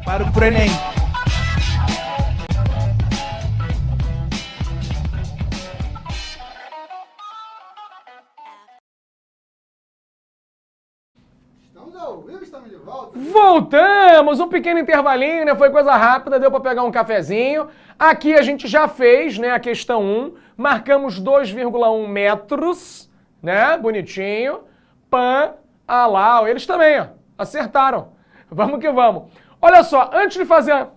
Preparo pro Enem. Estamos ao vivo, estamos de volta. Voltamos! Um pequeno intervalinho, né? Foi coisa rápida, deu para pegar um cafezinho. Aqui a gente já fez, né, a questão 1. Marcamos 2,1 metros, né? Bonitinho. Pan, lá, eles também, ó. Acertaram. Vamos que vamos. Olha só, antes de fazer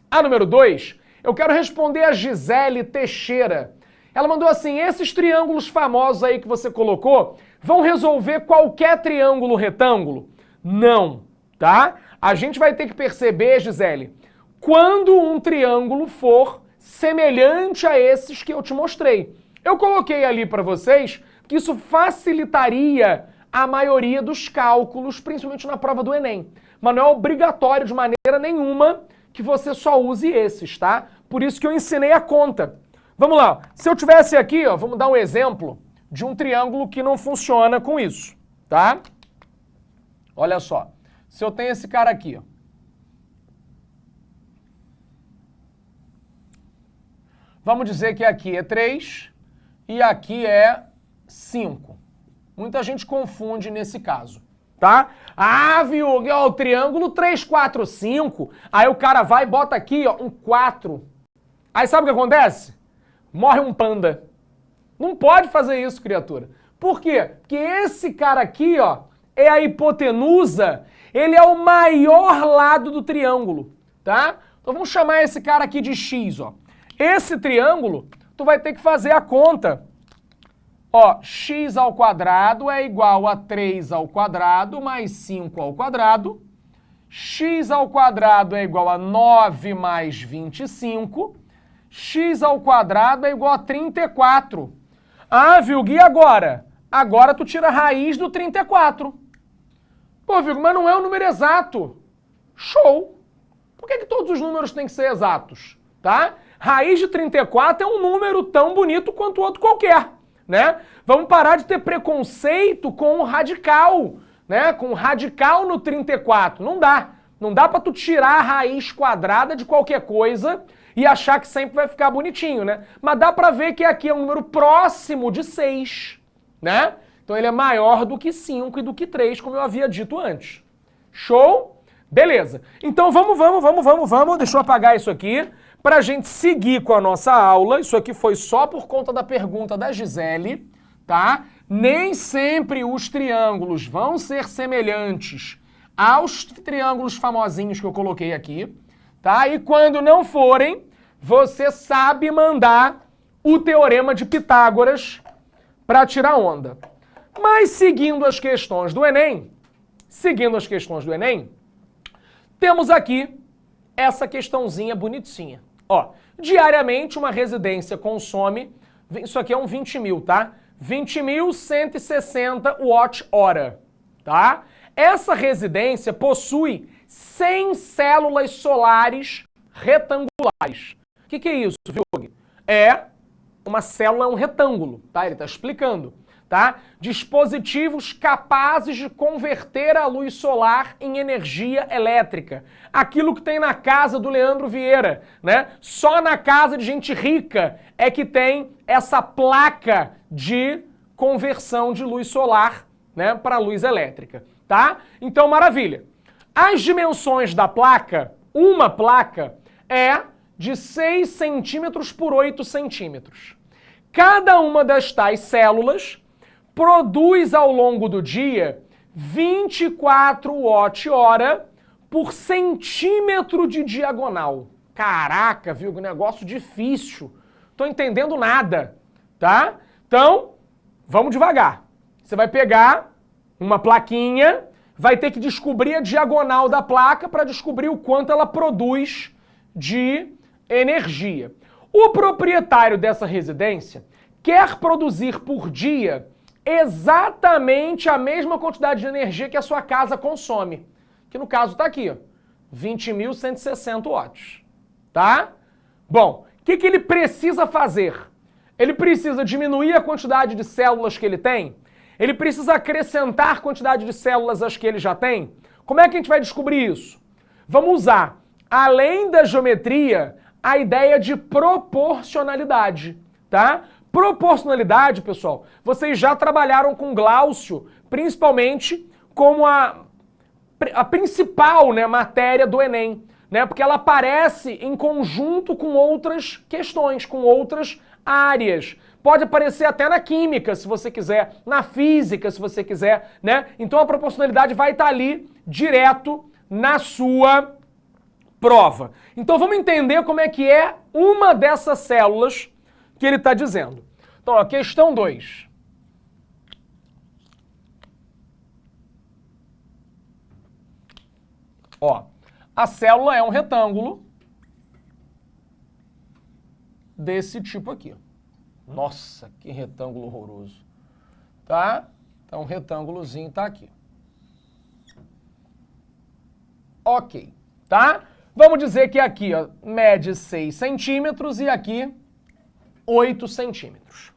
a número 2, eu quero responder a Gisele Teixeira. Ela mandou assim: esses triângulos famosos aí que você colocou vão resolver qualquer triângulo retângulo? Não, tá? A gente vai ter que perceber, Gisele, quando um triângulo for semelhante a esses que eu te mostrei. Eu coloquei ali para vocês que isso facilitaria a maioria dos cálculos, principalmente na prova do Enem. Mas não é obrigatório de maneira nenhuma que você só use esses, tá? Por isso que eu ensinei a conta. Vamos lá. Se eu tivesse aqui, ó, vamos dar um exemplo de um triângulo que não funciona com isso, tá? Olha só. Se eu tenho esse cara aqui, ó. Vamos dizer que aqui é 3 e aqui é 5. Muita gente confunde nesse caso, tá? Ah, viu? Ó, o triângulo 3, 4, 5. Aí o cara vai e bota aqui, ó, um 4. Aí sabe o que acontece? Morre um panda. Não pode fazer isso, criatura. Por quê? Porque esse cara aqui, ó, é a hipotenusa, ele é o maior lado do triângulo, tá? Então vamos chamar esse cara aqui de x, ó. Esse triângulo, tu vai ter que fazer a conta. Ó, x ao quadrado é igual a 3 ao quadrado mais 5 ao quadrado. X ao quadrado é igual a 9 mais 25. X ao quadrado é igual a 34. Ah, Vilg, e agora? Agora tu tira a raiz do 34. Pô, Vilg, mas não é o número exato. Show! Por que todos os números têm que ser exatos? Tá? Raiz de 34 é um número tão bonito quanto outro qualquer, né? Vamos parar de ter preconceito com o radical, né? Com o radical no 34. Não dá. Não dá pra tu tirar a raiz quadrada de qualquer coisa e achar que sempre vai ficar bonitinho, né? Mas dá pra ver que aqui é um número próximo de 6, né? Então ele é maior do que 5 e do que 3, como eu havia dito antes. Show? Beleza. Então vamos. Deixa eu apagar isso aqui pra gente seguir com a nossa aula. Isso aqui foi só por conta da pergunta da Gisele, tá? Nem sempre os triângulos vão ser semelhantes aos triângulos famosinhos que eu coloquei aqui, tá? E quando não forem, você sabe mandar o teorema de Pitágoras para tirar onda. Mas seguindo as questões do Enem, temos aqui essa questãozinha bonitinha. Ó, diariamente uma residência consome, isso aqui é um 20 mil, tá? 20.160 watt-hora, tá? Essa residência possui 100 células solares retangulares. O que é isso, Vilg? Uma célula é um retângulo, tá? Ele está explicando, tá? Dispositivos capazes de converter a luz solar em energia elétrica. Aquilo que tem na casa do Leandro Vieira, né? Só na casa de gente rica é que tem essa placa de conversão de luz solar, né, para luz elétrica, tá? Então, maravilha. As dimensões da placa, uma placa é de 6 centímetros por 8 centímetros. Cada uma das tais células produz ao longo do dia 24 watt-hora por centímetro de diagonal. Caraca, viu? Que negócio difícil. Tô entendendo nada, tá? Então, vamos devagar. Você vai pegar uma plaquinha, vai ter que descobrir a diagonal da placa para descobrir o quanto ela produz de energia. O proprietário dessa residência quer produzir por dia exatamente a mesma quantidade de energia que a sua casa consome. Que no caso está aqui, ó, 20.160 watts. Tá? Bom, o que ele precisa fazer? Ele precisa diminuir a quantidade de células que ele tem? Ele precisa acrescentar quantidade de células às que ele já tem? Como é que a gente vai descobrir isso? vamos usar, além da geometria, a ideia de proporcionalidade, tá? Proporcionalidade, pessoal, vocês já trabalharam com Glaucio, principalmente como a principal, né, matéria do Enem, né? Porque ela aparece em conjunto com outras questões, com outras áreas. Pode aparecer até na química, se você quiser, na física, se você quiser, né? Então a proporcionalidade vai estar ali direto na sua prova. Então vamos entender como é que é uma dessas células que ele está dizendo. Então, ó, questão 2. Ó, a célula é um retângulo desse tipo aqui. Nossa, que retângulo horroroso. Tá? Então, o retângulozinho tá aqui. Ok, tá? Vamos dizer que aqui, ó, mede 6 centímetros e aqui 8 centímetros.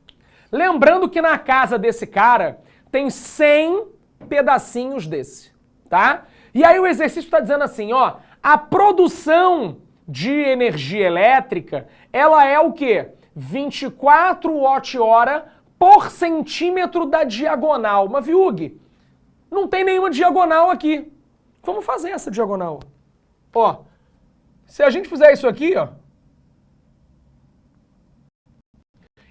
Lembrando que na casa desse cara tem 100 pedacinhos desse, tá? E aí o exercício está dizendo assim, ó, a produção de energia elétrica, ela é o quê? 24 watt-hora por centímetro da diagonal. Mas, Viug, não tem nenhuma diagonal aqui. Vamos fazer essa diagonal. Ó, se a gente fizer isso aqui, ó.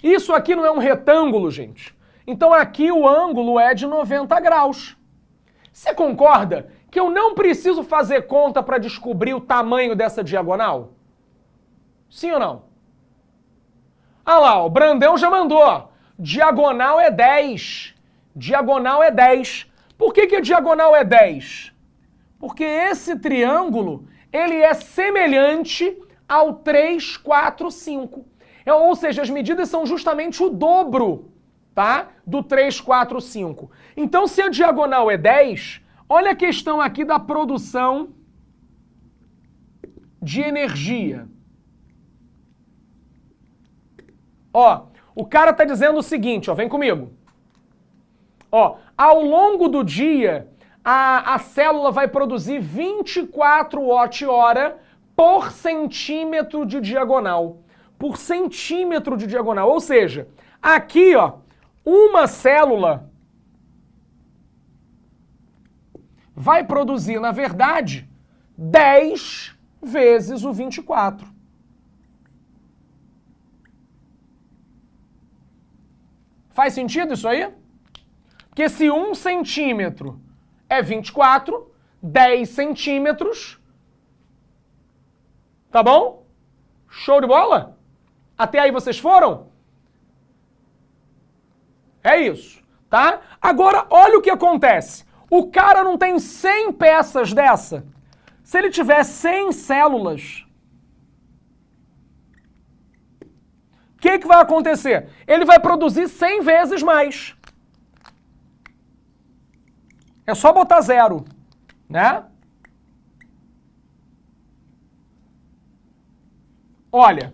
Isso aqui não é um retângulo, gente. Então aqui o ângulo é de 90 graus. Você concorda que eu não preciso fazer conta para descobrir o tamanho dessa diagonal? Sim ou não? Ah lá, o Brandão já mandou. Ó. Diagonal é 10. Diagonal é 10. Por que a diagonal é 10? Porque esse triângulo, ele é semelhante ao 3, 4, 5. Ou seja, as medidas são justamente o dobro, tá? Do 3, 4, 5. Então, se a diagonal é 10, olha a questão aqui da produção de energia. Ó, o cara tá dizendo o seguinte, ó, vem comigo. Ó, ao longo do dia, a célula vai produzir 24 watt-hora por centímetro de diagonal. Por centímetro de diagonal. Ou seja, aqui, ó, uma célula vai produzir, na verdade, 10 vezes o 24. Faz sentido isso aí? Porque se 1 centímetro é 24, 10 centímetros, tá bom? Show de bola? Até aí vocês foram? É isso, tá? Agora, olha o que acontece. O cara não tem 100 peças dessa. Se ele tiver 100 células, o que vai acontecer? Ele vai produzir 100 vezes mais. É só botar 0, né? Olha,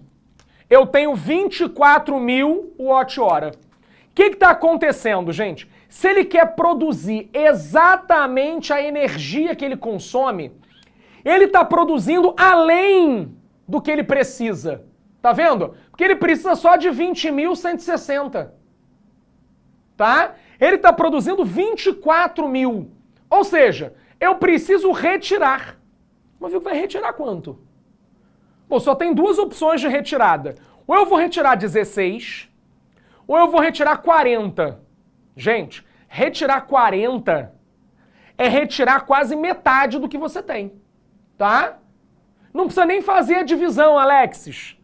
eu tenho 24.000 watt-hora. O que está acontecendo, gente? Se ele quer produzir exatamente a energia que ele consome, ele está produzindo além do que ele precisa. Tá vendo? Porque ele precisa só de 20.160. Tá? Ele está produzindo 24.000. Ou seja, eu preciso retirar. Mas vai retirar quanto? Bom, só tem duas opções de retirada. Ou eu vou retirar 16, ou eu vou retirar 40. Gente, retirar 40 é retirar quase metade do que você tem. Tá? Não precisa nem fazer a divisão, Alexis.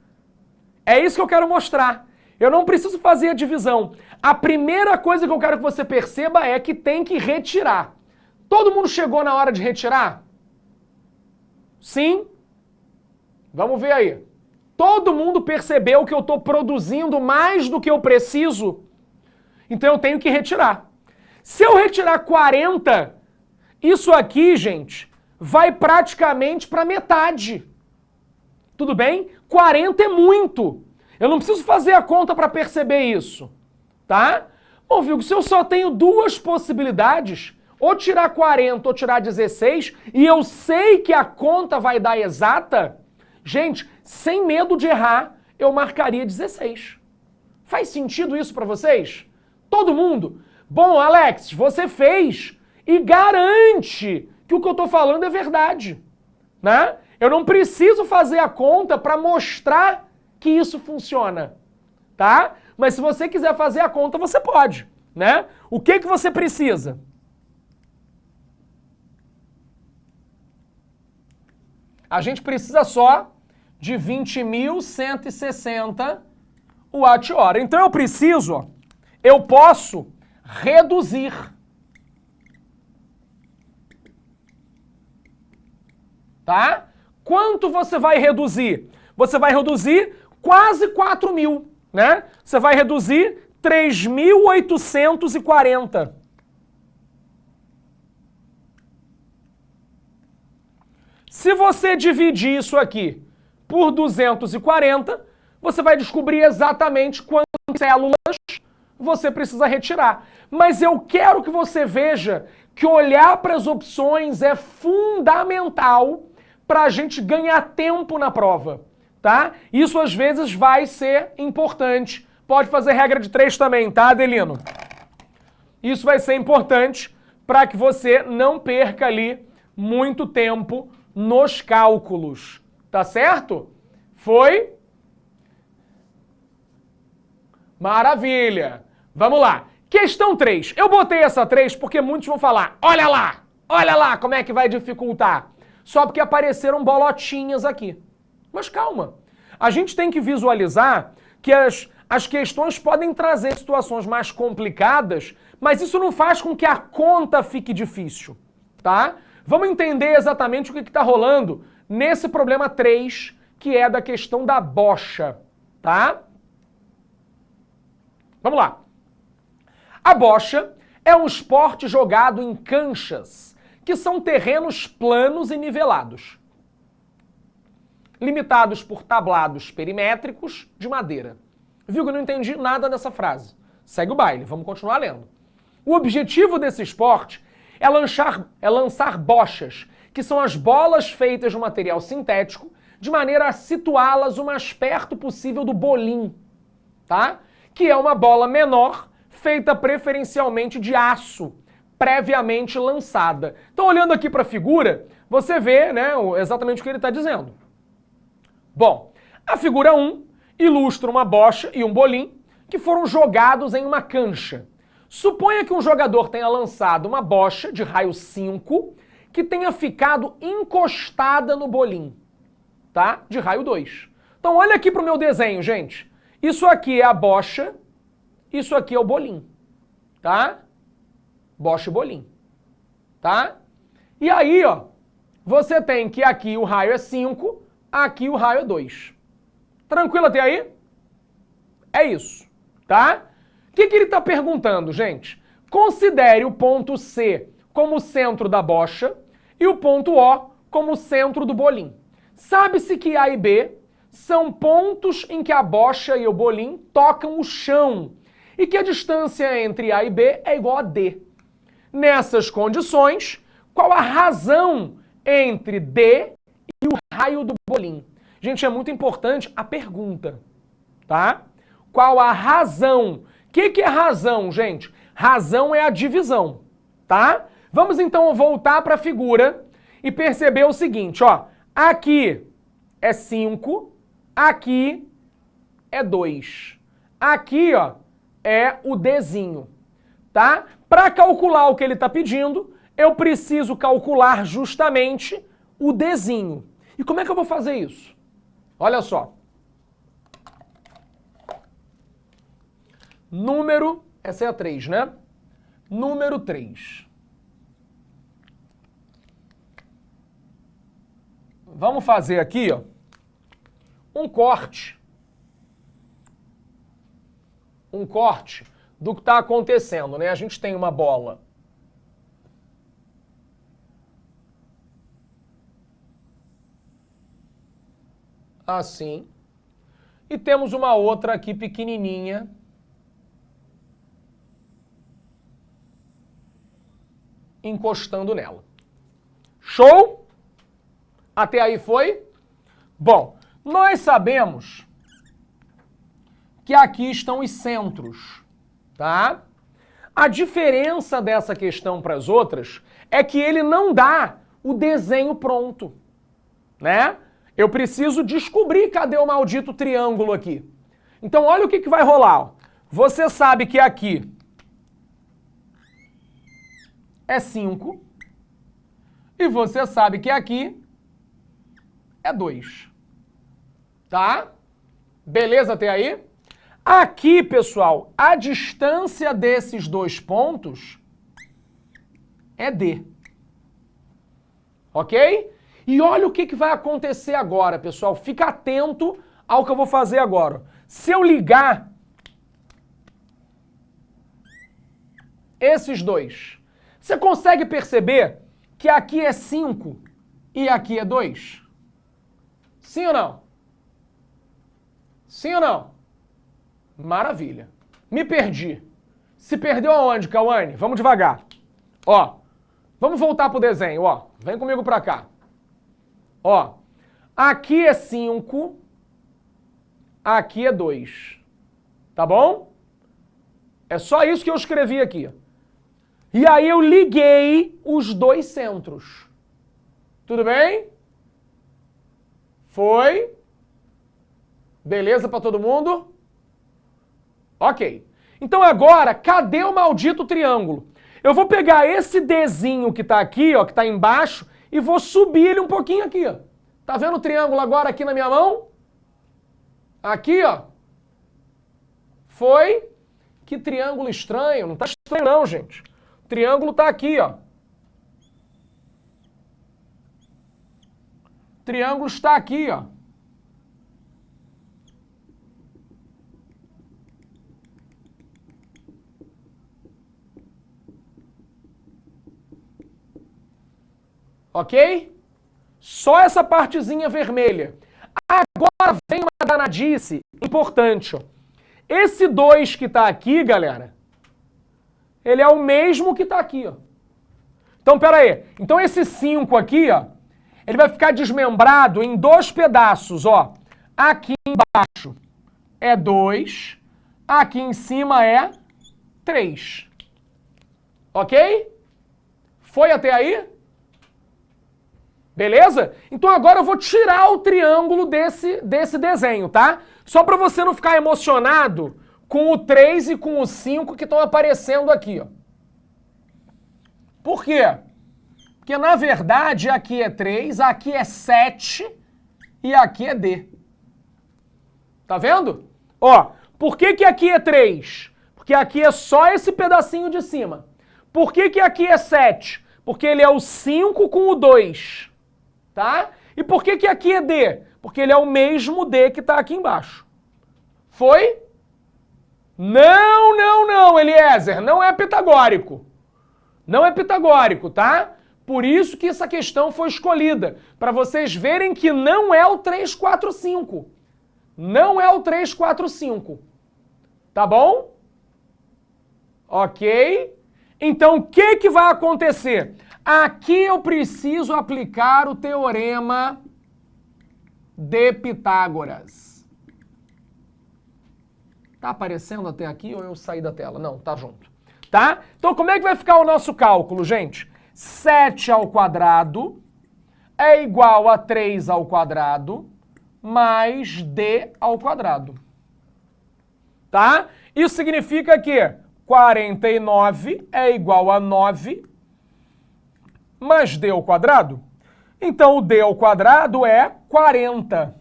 É isso que eu quero mostrar. Eu não preciso fazer a divisão. A primeira coisa que eu quero que você perceba é que tem que retirar. Todo mundo chegou na hora de retirar? Sim? Vamos ver aí. Todo mundo percebeu que eu estou produzindo mais do que eu preciso? Então eu tenho que retirar. Se eu retirar 40, isso aqui, gente, vai praticamente para metade. Tudo bem? 40 é muito. Eu não preciso fazer a conta para perceber isso. Tá? Bom, Vigo, se eu só tenho duas possibilidades, ou tirar 40 ou tirar 16, e eu sei que a conta vai dar exata, gente, sem medo de errar, eu marcaria 16. Faz sentido isso para vocês? Todo mundo? Bom, Alex, você fez e garante que o que eu estou falando é verdade, né? Eu não preciso fazer a conta para mostrar que isso funciona, tá? Mas se você quiser fazer a conta, você pode, né? O que que você precisa? A gente precisa só de 20.160 watt-hora. Então eu preciso, ó, eu posso reduzir. Tá? Quanto você vai reduzir? Você vai reduzir quase 4.000, né? Você vai reduzir 3.840. Se você dividir isso aqui por 240, você vai descobrir exatamente quantas células você precisa retirar. Mas eu quero que você veja que olhar para as opções é fundamental para a gente ganhar tempo na prova, tá? Isso às vezes vai ser importante. Pode fazer regra de 3 também, tá, Adelino? Isso vai ser importante para que você não perca ali muito tempo nos cálculos, tá certo? Foi? Maravilha! Vamos lá. Questão 3. Eu botei essa 3 porque muitos vão falar, olha lá como é que vai dificultar. Só porque apareceram bolotinhas aqui. Mas calma. A gente tem que visualizar que as questões podem trazer situações mais complicadas, mas isso não faz com que a conta fique difícil, tá? Vamos entender exatamente o que está rolando nesse problema 3, que é da questão da bocha, tá? Vamos lá. A bocha é um esporte jogado em canchas, que são terrenos planos e nivelados, limitados por tablados perimétricos de madeira. Viu que eu não entendi nada dessa frase? Segue o baile, vamos continuar lendo. O objetivo desse esporte é lançar bochas, que são as bolas feitas de material sintético, de maneira a situá-las o mais perto possível do bolim, tá? Que é uma bola menor, feita preferencialmente de aço, previamente lançada. Então, olhando aqui para a figura, você vê, né, exatamente o que ele está dizendo. Bom, a figura 1 ilustra uma bocha e um bolim que foram jogados em uma cancha. Suponha que um jogador tenha lançado uma bocha de raio 5 que tenha ficado encostada no bolim, tá? De raio 2. Então, olha aqui para o meu desenho, gente. Isso aqui é a bocha, isso aqui é o bolim, tá? Bocha e bolim, tá? E aí, ó, você tem que aqui o raio é 5, aqui o raio é 2. Tranquilo até aí? É isso, tá? O que ele está perguntando, gente? Considere o ponto C como centro da bocha e o ponto O como centro do bolim. Sabe-se que A e B são pontos em que a bocha e o bolim tocam o chão e que a distância entre A e B é igual a D. Nessas condições, qual a razão entre D e o raio do bolim? Gente, é muito importante a pergunta, tá? Qual a razão? O que é razão, gente? Razão é a divisão, tá? Vamos então voltar para a figura e perceber o seguinte, ó. Aqui é 5, aqui é 2. Aqui, ó, é o Dzinho, tá? Para calcular o que ele está pedindo, eu preciso calcular justamente o Dzinho. E como é que eu vou fazer isso? Olha só. Número, essa é a 3, né? Número 3. Vamos fazer aqui, ó, um corte. Um corte do que está acontecendo, né? A gente tem uma bola assim e temos uma outra aqui pequenininha encostando nela. Show? Até aí foi? Bom, nós sabemos que aqui estão os centros, tá? A diferença dessa questão para as outras é que ele não dá o desenho pronto, né? Eu preciso descobrir cadê o maldito triângulo aqui. Então, olha o que vai rolar. Você sabe que aqui é 5 e você sabe que aqui é 2. Tá? Beleza até aí? Aqui, pessoal, a distância desses dois pontos é D. Ok? E olha o que vai acontecer agora, pessoal. Fica atento ao que eu vou fazer agora. Se eu ligar esses dois, você consegue perceber que aqui é 5 e aqui é 2? Sim ou não? Sim ou não? Maravilha. Me perdi. Se perdeu aonde, Cauane? Vamos devagar. Ó, vamos voltar pro desenho, ó. Vem comigo pra cá. Ó, aqui é 5, aqui é 2. Tá bom? É só isso que eu escrevi aqui. E aí eu liguei os dois centros. Tudo bem? Foi? Beleza pra todo mundo? Ok. Então agora, cadê o maldito triângulo? Eu vou pegar esse Dzinho que tá aqui, ó, que tá embaixo, e vou subir ele um pouquinho aqui, ó. Tá vendo o triângulo agora aqui na minha mão? Aqui, ó. Foi? Que triângulo estranho. Não tá estranho não, gente. O triângulo tá aqui, ó. O triângulo está aqui, ó. Ok? Só essa partezinha vermelha. Agora vem uma danadice importante. Ó. Esse 2 que está aqui, galera, ele é o mesmo que está aqui. Ó. Então, pera aí. Então, esse 5 aqui, ó, ele vai ficar desmembrado em dois pedaços. Ó. Aqui embaixo é 2, aqui em cima é 3. Ok? Foi até aí? Beleza? Então agora eu vou tirar o triângulo desse desenho, tá? Só para você não ficar emocionado com o 3 e com o 5 que estão aparecendo aqui, ó. Por quê? Porque na verdade aqui é 3, aqui é 7 e aqui é D. Tá vendo? Ó, por que aqui é 3? Porque aqui é só esse pedacinho de cima. Por que aqui é 7? Porque ele é o 5 com o 2. Tá? E por que aqui é D? Porque ele é o mesmo D que está aqui embaixo. Foi? Não, Eliezer, não é pitagórico. Não é pitagórico, tá? Por isso que essa questão foi escolhida, para vocês verem que não é o 3, 4, 5. Não é o 3, 4, 5. Tá bom? Ok? Então, o que vai acontecer? Aqui eu preciso aplicar o teorema de Pitágoras. Tá aparecendo até aqui ou eu saí da tela? Não, tá junto. Tá? Então, como é que vai ficar o nosso cálculo, gente? 7 ao quadrado é igual a 3 ao quadrado mais D ao quadrado. Tá? Isso significa que 49 é igual a 9 mais D ao quadrado. Então, o D ao quadrado é 40.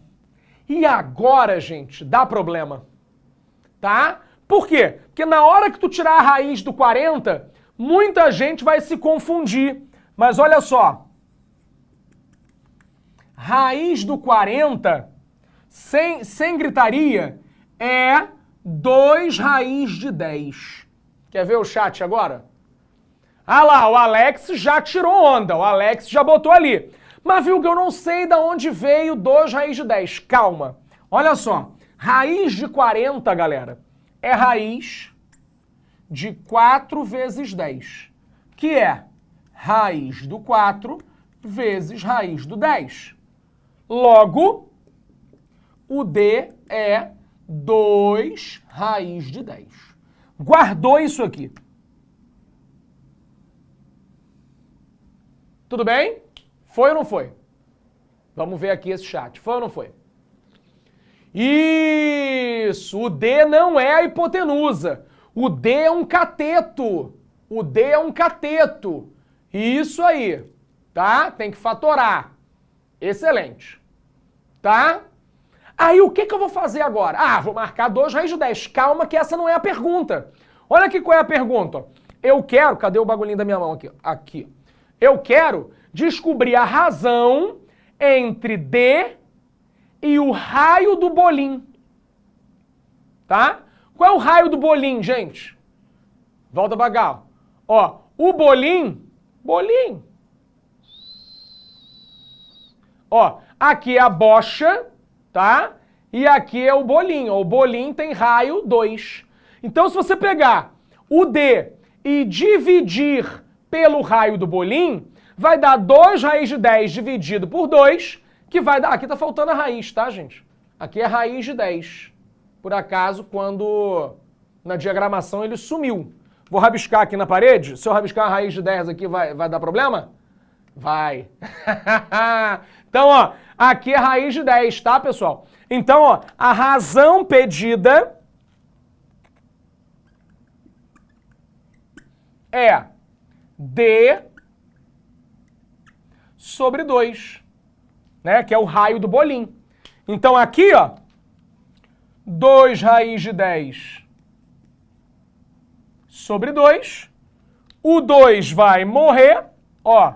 E agora, gente, dá problema. Tá? Por quê? Porque na hora que tu tirar a raiz do 40, muita gente vai se confundir. Mas olha só. Raiz do 40, sem gritaria, é 2 raiz de 10. Quer ver o chat agora? Ah lá, o Alex já tirou onda, o Alex já botou ali. Mas viu que eu não sei de onde veio 2 raiz de 10. Calma. Olha só. Raiz de 40, galera, é raiz de 4 vezes 10, que é raiz do 4 vezes raiz do 10. Logo, o D é 2 raiz de 10. Guardou isso aqui. Tudo bem? Foi ou não foi? Vamos ver aqui esse chat. Foi ou não foi? Isso! O D não é a hipotenusa. O D é um cateto. O D é um cateto. Isso aí. Tá? Tem que fatorar. Excelente. Tá? Aí o que eu vou fazer agora? Ah, vou marcar 2 raiz de 10. Calma que essa não é a pergunta. Olha aqui qual é a pergunta. Eu quero... Cadê o bagulhinho da minha mão aqui? Aqui. Eu quero descobrir a razão entre D e o raio do bolim. Tá? Qual é o raio do bolim, gente? Volta bagal. Ó, o bolim... Bolim. Ó, aqui é a bocha, tá? E aqui é o bolim. Ó, o bolim tem raio 2. Então, se você pegar o D e dividir pelo raio do bolim, vai dar 2 raiz de 10 dividido por 2, que vai dar... Aqui tá faltando a raiz, tá, gente? Aqui é raiz de 10. Por acaso, quando na diagramação ele sumiu. Vou rabiscar aqui na parede. Se eu rabiscar a raiz de 10 aqui, vai dar problema? Vai. Então, ó, aqui é raiz de 10, tá, pessoal? Então, ó, a razão pedida é D sobre 2, né? Que é o raio do bolim. Então, aqui, ó, 2 raiz de 10 sobre 2. O 2 vai morrer, ó.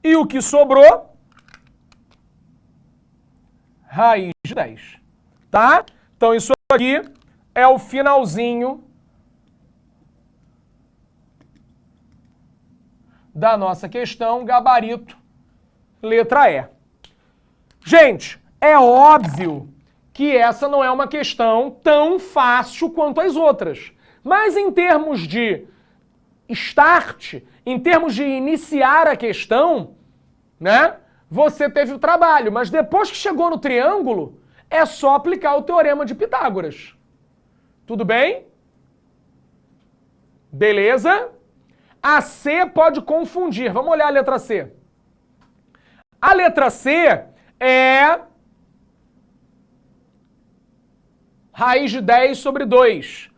E o que sobrou? Raiz de 10. Tá? Então, isso aqui é o finalzinho da nossa questão, gabarito, letra E. Gente, é óbvio que essa não é uma questão tão fácil quanto as outras. Mas em termos de start, em termos de iniciar a questão, né, você teve o trabalho. Mas depois que chegou no triângulo, é só aplicar o teorema de Pitágoras. Tudo bem? Beleza? A C pode confundir. Vamos olhar a letra C. A letra C é raiz de 10 sobre 2.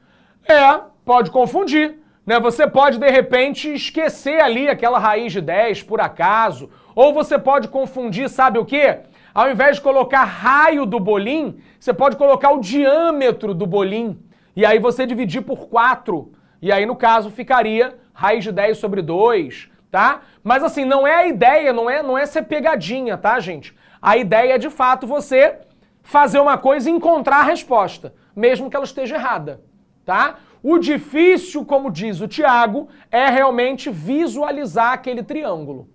Pode confundir. Né? Você pode, de repente, esquecer ali aquela raiz de 10, por acaso. Ou você pode confundir, sabe o quê? Ao invés de colocar raio do bolim, você pode colocar o diâmetro do bolim. E aí você dividir por 4. E aí, no caso, ficaria raiz de 10 sobre 2, tá? Mas assim, não é a ideia, não é ser pegadinha, tá, gente? A ideia é, de fato, você fazer uma coisa e encontrar a resposta, mesmo que ela esteja errada, tá? O difícil, como diz o Tiago, é realmente visualizar aquele triângulo,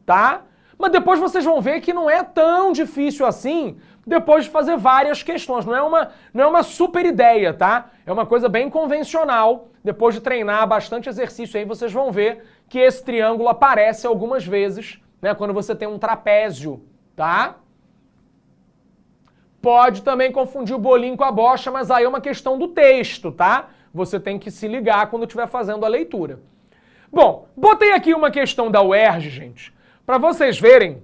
tá? Mas depois vocês vão ver que não é tão difícil assim depois de fazer várias questões. Não é uma super ideia, tá? É uma coisa bem convencional. Depois de treinar bastante exercício aí, vocês vão ver que esse triângulo aparece algumas vezes, né? Quando você tem um trapézio, tá? Pode também confundir o bolinho com a bocha, mas aí é uma questão do texto, tá? Você tem que se ligar quando estiver fazendo a leitura. Bom, botei aqui uma questão da UERJ, gente, para vocês verem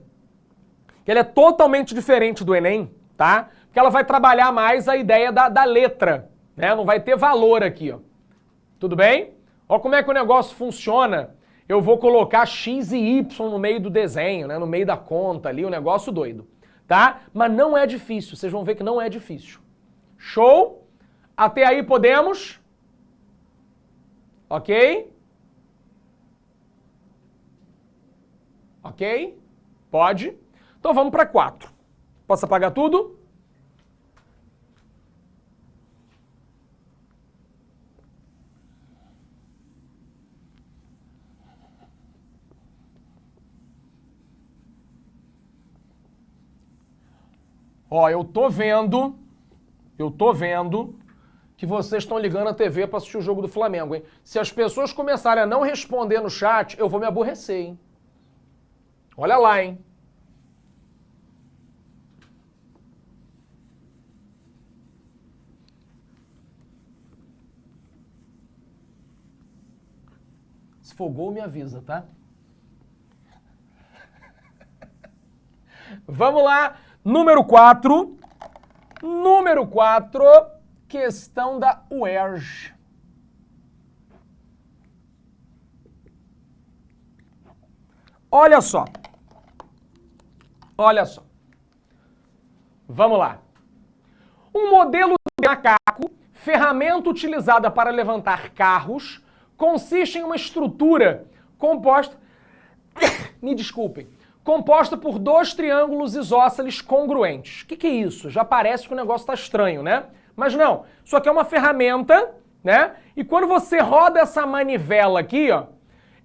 que ela é totalmente diferente do Enem, tá? Porque ela vai trabalhar mais a ideia da letra, né? Não vai ter valor aqui, ó. Tudo bem? Ó como é que o negócio funciona. Eu vou colocar X e Y no meio do desenho, né? No meio da conta ali, o negócio doido, tá? Mas não é difícil, vocês vão ver que não é difícil. Show? Até aí podemos? Ok? Ok? Pode? Então vamos para 4. Posso apagar tudo? Ó, eu tô vendo que vocês estão ligando a TV para assistir o jogo do Flamengo, hein? Se as pessoas começarem a não responder no chat, eu vou me aborrecer, hein? Olha lá, hein? Se for gol, me avisa, tá? Vamos lá. Número 4. Número 4. Questão da UERJ. Olha só. Olha só. Vamos lá. Um modelo de macaco, ferramenta utilizada para levantar carros, consiste em uma estrutura composta... Me desculpem. Composta por 2 triângulos isósceles congruentes. O que é isso? Já parece que o negócio está estranho, né? Mas não. Isso aqui é uma ferramenta, né? E quando você roda essa manivela aqui, ó,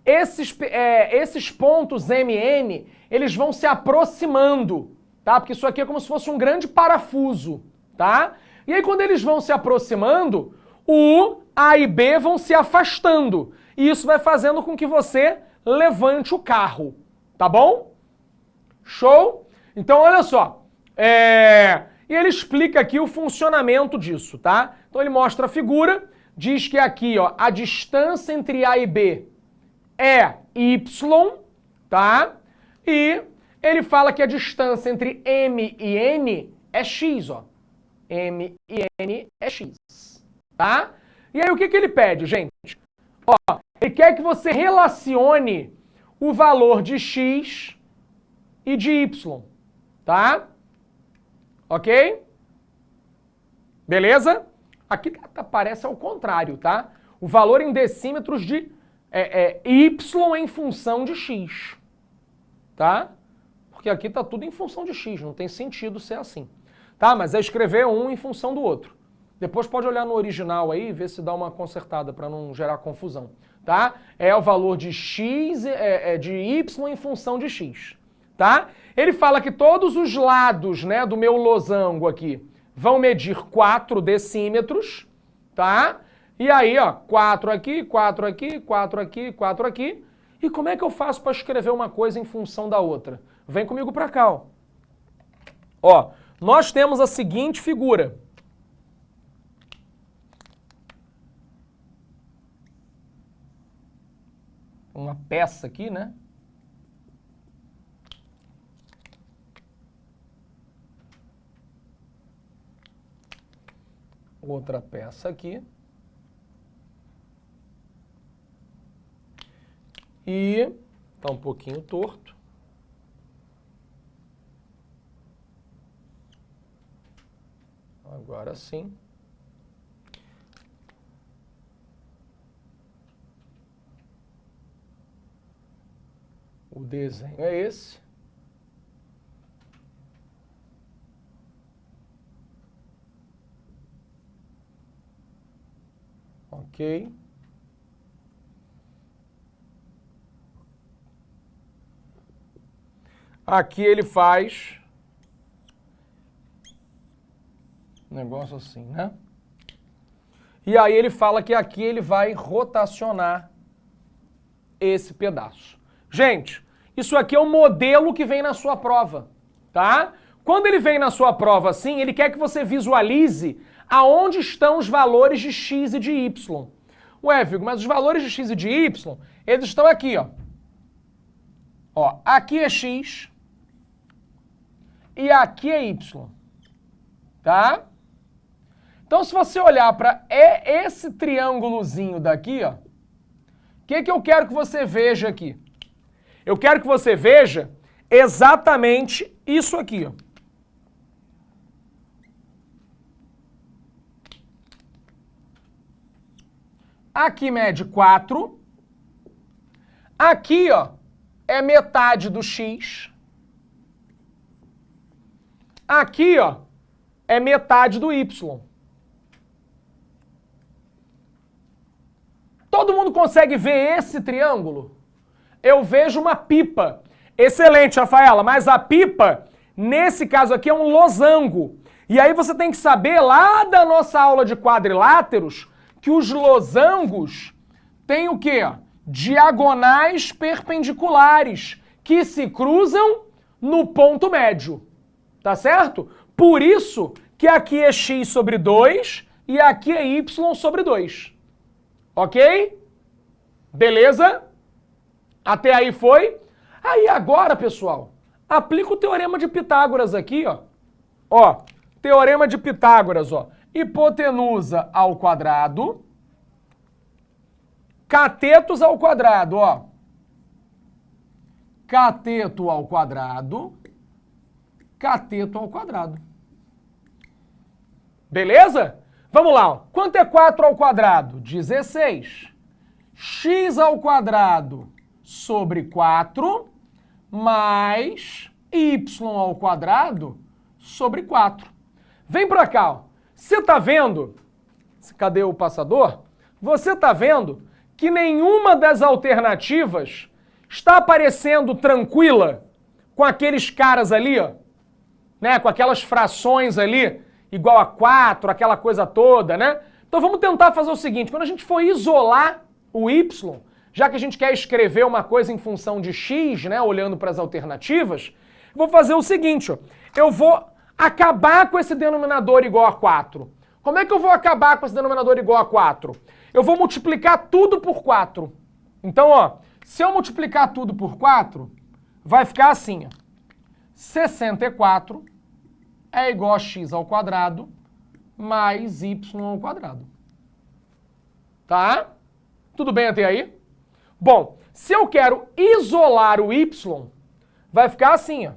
esses pontos MN, eles vão se aproximando, tá? Porque isso aqui é como se fosse um grande parafuso, tá? E aí quando eles vão se aproximando, o A e B vão se afastando. E isso vai fazendo com que você levante o carro, tá bom? Show? Então, olha só. E ele explica aqui o funcionamento disso, tá? Então, ele mostra a figura, diz que aqui, ó, a distância entre A e B é Y, tá? E ele fala que a distância entre M e N é X, ó. M e N é X, tá? E aí, o que ele pede, gente? Ó, ele quer que você relacione o valor de X e de Y, tá? Ok? Beleza? Aqui parece ao contrário, tá? O valor em decímetros de Y em função de X, tá? Porque aqui tá tudo em função de X, não tem sentido ser assim, tá? Mas é escrever um em função do outro. Depois pode olhar no original aí e ver se dá uma consertada para não gerar confusão, tá? É o valor de X, de Y em função de X. Tá? Ele fala que todos os lados, né, do meu losango aqui vão medir 4 decímetros, tá? E aí, ó, 4 aqui, 4 aqui, 4 aqui, 4 aqui. E como é que eu faço para escrever uma coisa em função da outra? Vem comigo para cá, ó. Ó, nós temos a seguinte figura. Uma peça aqui, né? Outra peça aqui. E tá um pouquinho torto. Agora sim. O desenho é esse. Ok. Aqui ele faz um negócio assim, né? E aí ele fala que aqui ele vai rotacionar esse pedaço. Gente, isso aqui é um modelo que vem na sua prova, tá? Quando ele vem na sua prova assim, ele quer que você visualize aonde estão os valores de X e de Y. Ué, Vigo, mas os valores de X e de Y, eles estão aqui, ó. Ó, aqui é X e aqui é Y, tá? Então, se você olhar para esse triângulozinho daqui, ó, o que eu quero que você veja aqui? Eu quero que você veja exatamente isso aqui, ó. Aqui mede 4. Aqui, ó, é metade do X. Aqui, ó, é metade do Y. Todo mundo consegue ver esse triângulo? Eu vejo uma pipa. Excelente, Rafaela, mas a pipa, nesse caso aqui, é um losango. E aí você tem que saber lá da nossa aula de quadriláteros que os losangos têm o quê? Diagonais perpendiculares que se cruzam no ponto médio. Tá certo? Por isso que aqui é x sobre 2 e aqui é y sobre 2. Ok? Beleza? Até aí foi? Aí agora, pessoal, aplica o teorema de Pitágoras aqui, ó. Ó, teorema de Pitágoras, ó. Hipotenusa ao quadrado, catetos ao quadrado, ó. Cateto ao quadrado, cateto ao quadrado. Beleza? Vamos lá, ó. Quanto é 4 ao quadrado? 16. X ao quadrado sobre 4 mais y ao quadrado sobre 4. Vem pra cá, ó. Você tá vendo? Cadê o passador? Você tá vendo que nenhuma das alternativas está aparecendo tranquila com aqueles caras ali, ó, né? Com aquelas frações ali, igual a 4, aquela coisa toda, né? Então vamos tentar fazer o seguinte, quando a gente for isolar o y, já que a gente quer escrever uma coisa em função de x, né, olhando para as alternativas, vou fazer o seguinte, ó, eu vou acabar com esse denominador igual a 4. Como é que eu vou acabar com esse denominador igual a 4? Eu vou multiplicar tudo por 4. Então, ó, se eu multiplicar tudo por 4, vai ficar assim, ó. 64 é igual a x ao quadrado mais y ao quadrado. Tá? Tudo bem até aí? Bom, se eu quero isolar o y, vai ficar assim, ó.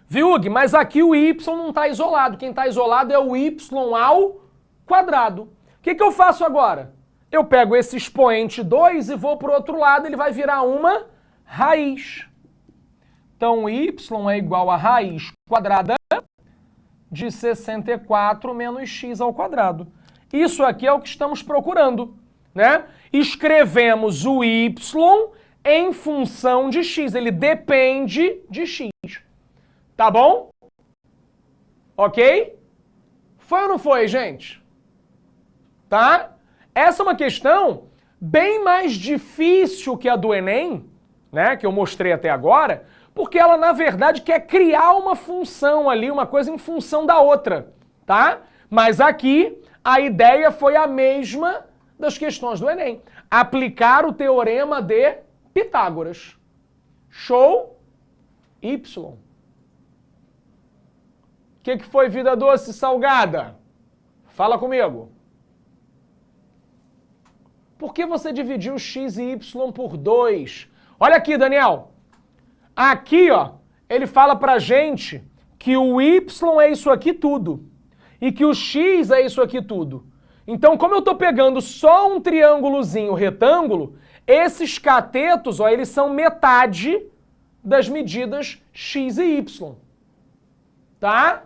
Viu, Hugo? Mas aqui o y não está isolado. Quem está isolado é o y ao quadrado. O que eu faço agora? Eu pego esse expoente 2 e vou para o outro lado, ele vai virar uma raiz. Então, y é igual a raiz quadrada de 64 menos x ao quadrado. Isso aqui é o que estamos procurando, né? Escrevemos o y em função de x, ele depende de x. Tá bom? Ok? Foi ou não foi, gente? Tá? Essa é uma questão bem mais difícil que a do Enem, né, que eu mostrei até agora, porque ela, na verdade, quer criar uma função ali, uma coisa em função da outra, tá? Mas aqui, a ideia foi a mesma das questões do Enem. Aplicar o teorema de Pitágoras. Show? Y. O que foi vida doce salgada? Fala comigo. Por que você dividiu x e y por 2? Olha aqui, Daniel. Aqui, ó, ele fala pra gente que o y é isso aqui tudo e que o x é isso aqui tudo. Então, como eu tô pegando só um triângulozinho retângulo, esses catetos, ó, eles são metade das medidas x e y. Tá?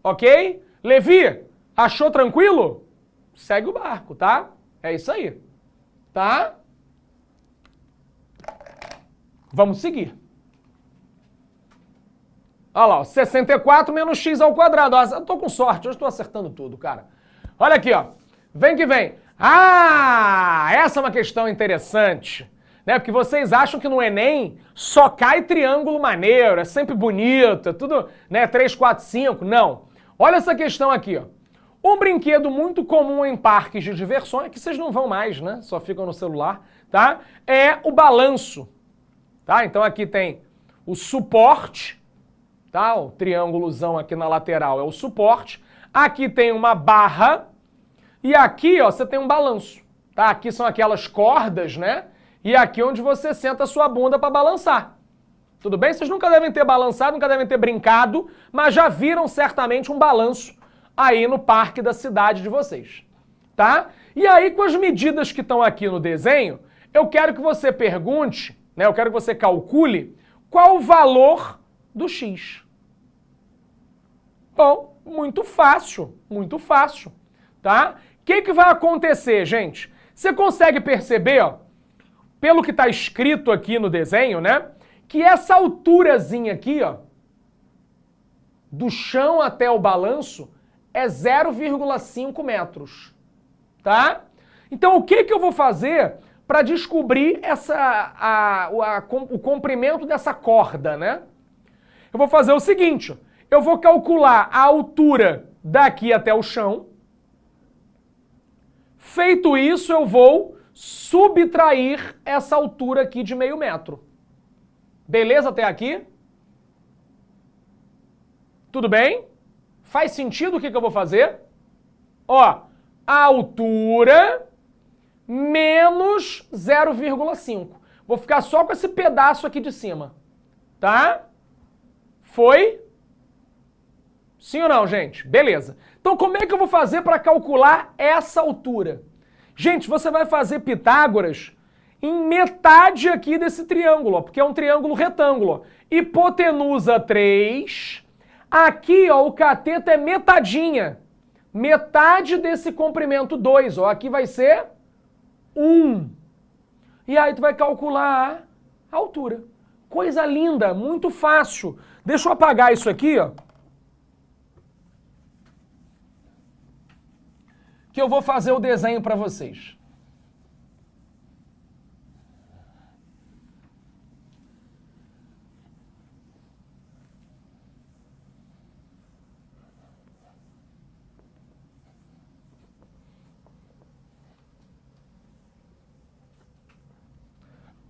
Ok? Levi, achou tranquilo? Segue o barco, tá? É isso aí. Tá? Vamos seguir. Olha lá, ó, 64 menos x ao quadrado. Ó, eu tô com sorte, hoje estou acertando tudo, cara. Olha aqui, ó. Vem que vem. Ah, essa é uma questão interessante, né? Porque vocês acham que no Enem só cai triângulo maneiro, é sempre bonito, é tudo, né, 3, 4, 5. Não. Olha essa questão aqui, ó. Um brinquedo muito comum em parques de diversões, que vocês não vão mais, né? Só ficam no celular, tá? É o balanço, tá? Então aqui tem o suporte, tá? O triângulozão aqui na lateral é o suporte. Aqui tem uma barra e aqui, ó, você tem um balanço, tá? Aqui são aquelas cordas, né? E aqui onde você senta a sua bunda para balançar. Tudo bem? Vocês nunca devem ter balançado, nunca devem ter brincado, mas já viram certamente um balanço aí no parque da cidade de vocês, tá? E aí, com as medidas que estão aqui no desenho, eu quero que você pergunte, né? Eu quero que você calcule qual o valor do x. Bom, muito fácil, tá? O que vai acontecer, gente? Você consegue perceber, ó, pelo que está escrito aqui no desenho, né? que essa alturazinha aqui, ó, do chão até o balanço, é 0,5 metros, tá? Então, o que eu vou fazer para descobrir o comprimento dessa corda, né? Eu vou fazer o seguinte, ó, eu vou calcular a altura daqui até o chão. Feito isso, eu vou subtrair essa altura aqui de meio metro. Beleza até aqui? Tudo bem? Faz sentido o que eu vou fazer? Ó, a altura menos 0,5. Vou ficar só com esse pedaço aqui de cima. Tá? Foi? Sim ou não, gente? Beleza. Então, como é que eu vou fazer para calcular essa altura? Gente, você vai fazer Pitágoras em metade aqui desse triângulo, ó, porque é um triângulo retângulo. Ó. Hipotenusa 3. Aqui, ó, o cateto é metadinha. Metade desse comprimento 2. Ó, aqui vai ser 1. E aí tu vai calcular a altura. Coisa linda, muito fácil. Deixa eu apagar isso aqui, ó. Que eu vou fazer o desenho para vocês.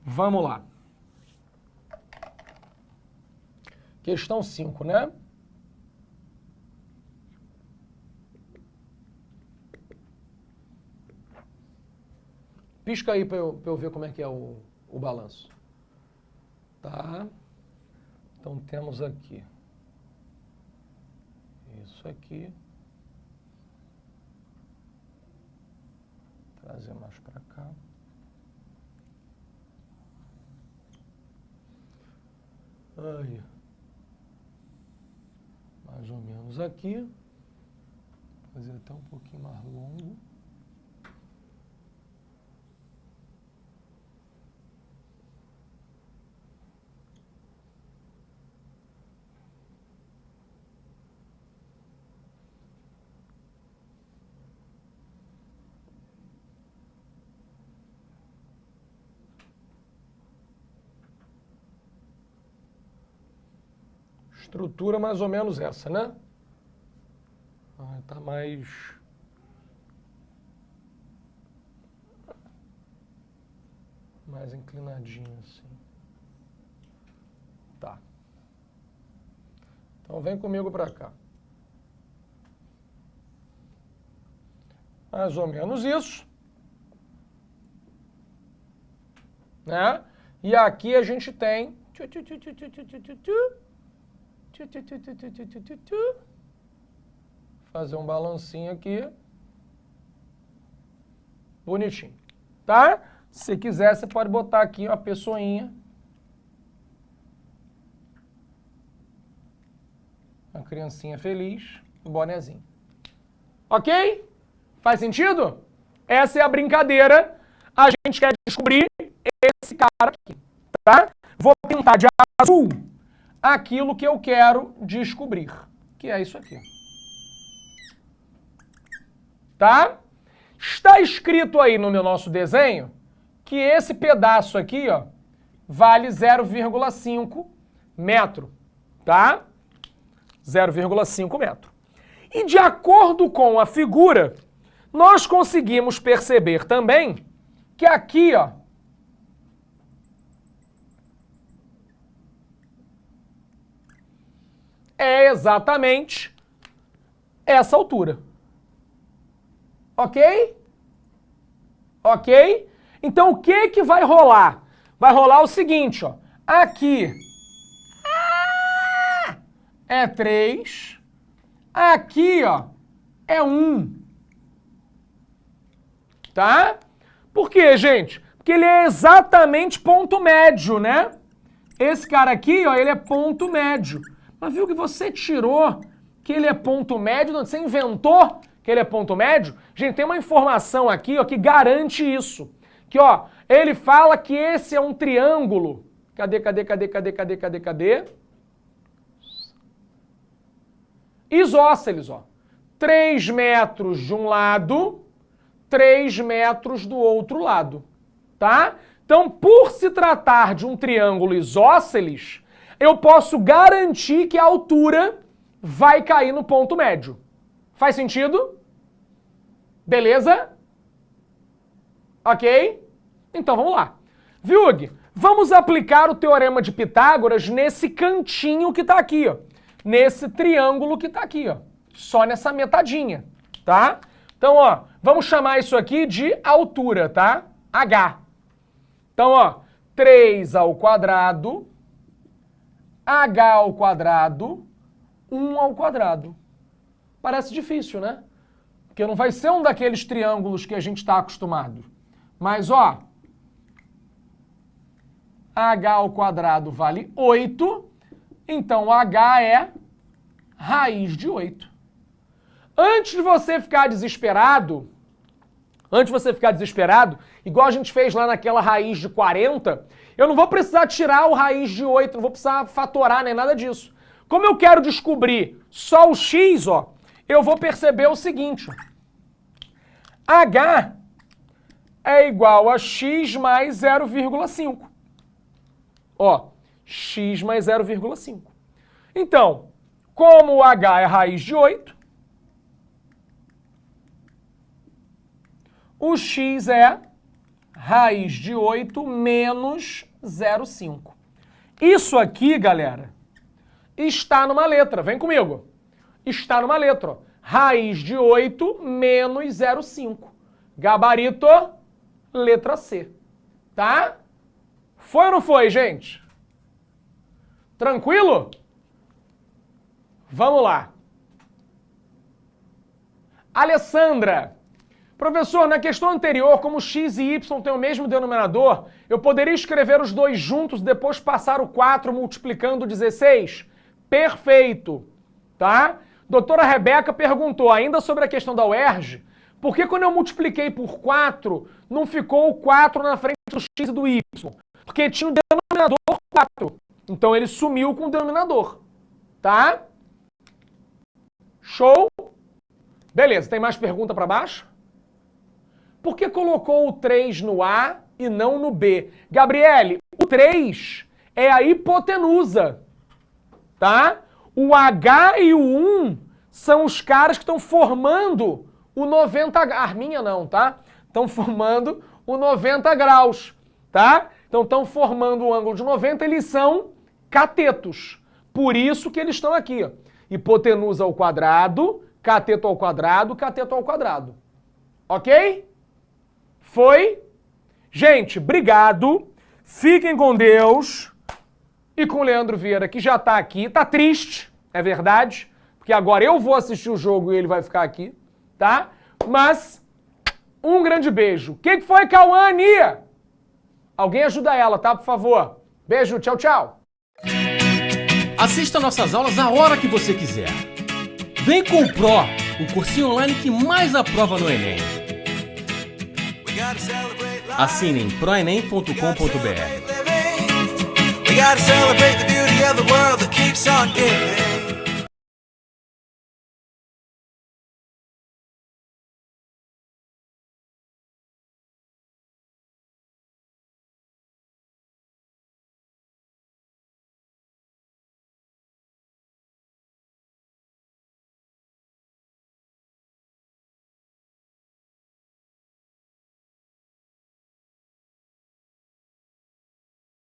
Vamos lá. Questão 5, né? Pisca aí para eu ver como é que é o balanço. Tá? Então temos aqui. Isso aqui. Trazer mais para cá. Aí. Mais ou menos aqui. Fazer até um pouquinho mais longo. Estrutura mais ou menos essa, né? Tá mais inclinadinho assim. Tá. Então vem comigo para cá. Mais ou menos isso. Né? E aqui a gente tem fazer um balancinho aqui. Bonitinho. Tá? Se quiser, você pode botar aqui uma pessoinha. Uma criancinha feliz. Um bonezinho. Ok? Faz sentido? Essa é a brincadeira. A gente quer descobrir esse cara aqui. Tá? Vou pintar de azul aquilo que eu quero descobrir, que é isso aqui. Tá? Está escrito aí no nosso desenho que esse pedaço aqui, ó, vale 0,5 metro, tá? 0,5 metro. E de acordo com a figura, nós conseguimos perceber também que aqui, ó, é exatamente essa altura. Ok? Ok? Então, o que vai rolar? Vai rolar o seguinte, ó. Aqui é 3. Aqui, ó, é 1. Tá? Por quê, gente? Porque ele é exatamente ponto médio, né? Esse cara aqui, ó, ele é ponto médio. Mas viu que você tirou que ele é ponto médio? Você inventou que ele é ponto médio? Gente, tem uma informação aqui, ó, que garante isso. Que, ó, ele fala que esse é um triângulo Cadê? Isósceles, ó. 3 metros de um lado, 3 metros do outro lado, tá? Então, por se tratar de um triângulo isósceles, eu posso garantir que a altura vai cair no ponto médio. Faz sentido? Beleza? Ok? Então, vamos lá. Viug, vamos aplicar o teorema de Pitágoras nesse cantinho que está aqui, ó. Nesse triângulo que está aqui, ó. Só nessa metadinha, tá? Então, ó, vamos chamar isso aqui de altura, tá? H. Então, ó, 3 ao quadrado, H ao quadrado, 1 ao quadrado. Parece difícil, né? Porque não vai ser um daqueles triângulos que a gente está acostumado. Mas, ó, H ao quadrado vale 8, então H é raiz de 8. Antes de você ficar desesperado, igual a gente fez lá naquela raiz de 40, eu não vou precisar tirar o raiz de 8, não vou precisar fatorar nem nada disso. Como eu quero descobrir só o x, ó, eu vou perceber o seguinte. H é igual a x mais 0,5. Ó, x mais 0,5. Então, como o H é raiz de 8, o x é raiz de 8 menos 0,5. Isso aqui, galera, está numa letra. Vem comigo. Está numa letra. Ó. Raiz de 8 menos 0,5. Gabarito, letra C. Tá? Foi ou não foi, gente? Tranquilo? Vamos lá. Alessandra. Professor, na questão anterior, como x e y têm o mesmo denominador, eu poderia escrever os dois juntos e depois passar o 4 multiplicando o 16? Perfeito, tá? Doutora Rebeca perguntou, ainda sobre a questão da UERJ, por que quando eu multipliquei por 4, não ficou o 4 na frente do x e do y? Porque tinha o denominador 4. Então ele sumiu com o denominador, tá? Show? Beleza, tem mais pergunta para baixo? Por que colocou o 3 no A e não no B? Gabriele, o 3 é a hipotenusa, tá? O H e o 1 são os caras que estão formando o 90 graus. Arminha não, tá? Estão formando o 90 graus, tá? Então estão formando o ângulo de 90, eles são catetos. Por isso que eles estão aqui, ó. Hipotenusa ao quadrado, cateto ao quadrado, cateto ao quadrado. Ok? Foi? Gente, obrigado. Fiquem com Deus. E com o Leandro Vieira, que já tá aqui. Tá triste, é verdade. Porque agora eu vou assistir o jogo e ele vai ficar aqui, tá? Mas, um grande beijo. O que foi, Cauane? Alguém ajuda ela, tá? Por favor. Beijo, tchau, tchau. Assista nossas aulas a hora que você quiser. Vem com o Pro, o cursinho online que mais aprova no Enem. Assine em proenem.com.br. We gotta celebrate the beauty of the world that keeps on giving.